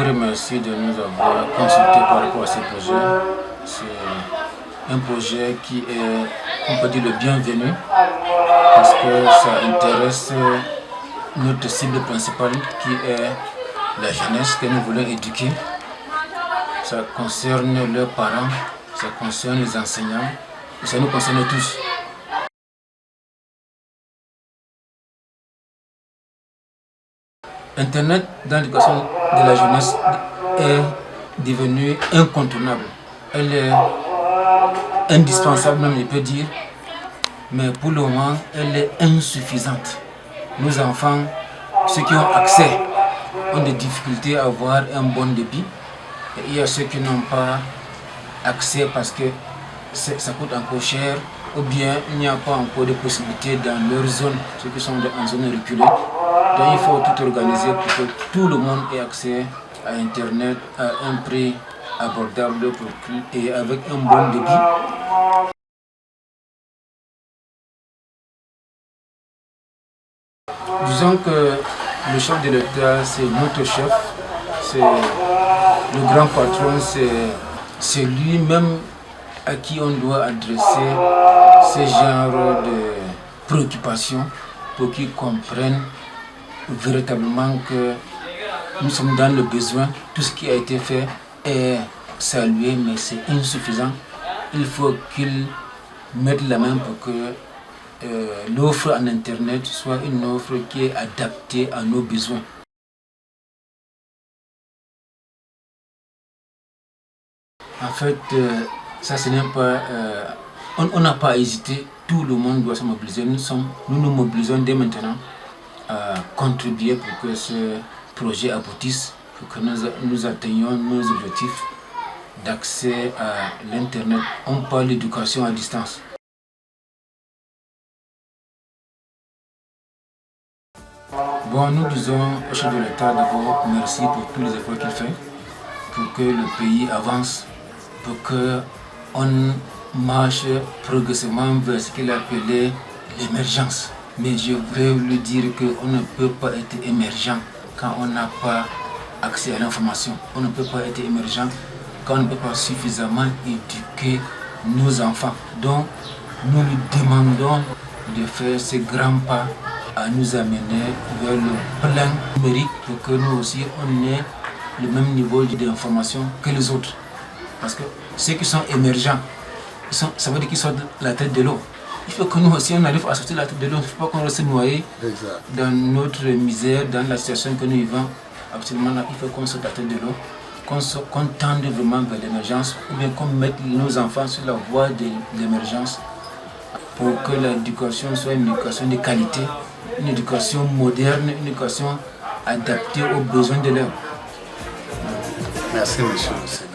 remercie de nous avoir consultés par rapport à ce projet. C'est un projet qui est, on peut dire, le bienvenu parce que ça intéresse notre cible principale qui est la jeunesse que nous voulons éduquer. Ça concerne leurs parents, ça concerne les enseignants et ça nous concerne tous. Internet dans l'éducation de la jeunesse est devenu incontournable. Elle est indispensable, même je peux dire, mais pour le moment, elle est insuffisante. Nos enfants, ceux qui ont accès, ont des difficultés à avoir un bon débit. Et il y a ceux qui n'ont pas accès parce que ça coûte encore cher, ou bien il n'y a pas encore de possibilités dans leur zone, ceux qui sont en zone reculée. Donc il faut tout organiser pour que tout le monde ait accès à Internet à un prix abordable et avec un bon débit. Disons que le chef de l'État, c'est notre chef, c'est le grand patron, c'est lui-même à qui on doit adresser ce genre de préoccupations pour qu'ils comprennent véritablement que nous sommes dans le besoin. Tout ce qui a été fait est salué, mais c'est insuffisant. Il faut qu'ils mettent la main pour que l'offre en Internet soit une offre qui est adaptée à nos besoins. En fait, ça ce n'est pas... on n'a pas hésité, tout le monde doit se mobiliser. Nous mobilisons dès maintenant à contribuer pour que ce projet aboutisse, pour que nous atteignions nos objectifs d'accès à l'Internet. On parle d'éducation à distance. Bon, nous disons au chef de l'État d'abord merci pour tous les efforts qu'il fait, pour que le pays avance, pour qu'on marche progressivement vers ce qu'il appelait l'émergence. Mais je voudrais lui dire qu'on ne peut pas être émergent quand on n'a pas accès à l'information. On ne peut pas être émergent quand on ne peut pas suffisamment éduquer nos enfants. Donc, nous lui demandons de faire ce grand pas à nous amener vers le plein numérique pour que nous aussi on ait le même niveau d'information que les autres. Parce que ceux qui sont émergents, ça veut dire qu'ils sortent de la tête de l'eau. Il faut que nous aussi on arrive à sortir de la tête de l'eau. Il ne faut pas qu'on reste noyé dans notre misère, dans la situation que nous vivons. Absolument, il faut qu'on sorte de la tête de l'eau, qu'on tende vraiment vers l'émergence, ou bien qu'on mette nos enfants sur la voie de l'émergence pour que l'éducation soit une éducation de qualité, une éducation moderne, une éducation adaptée aux besoins de l'heure. Merci, monsieur.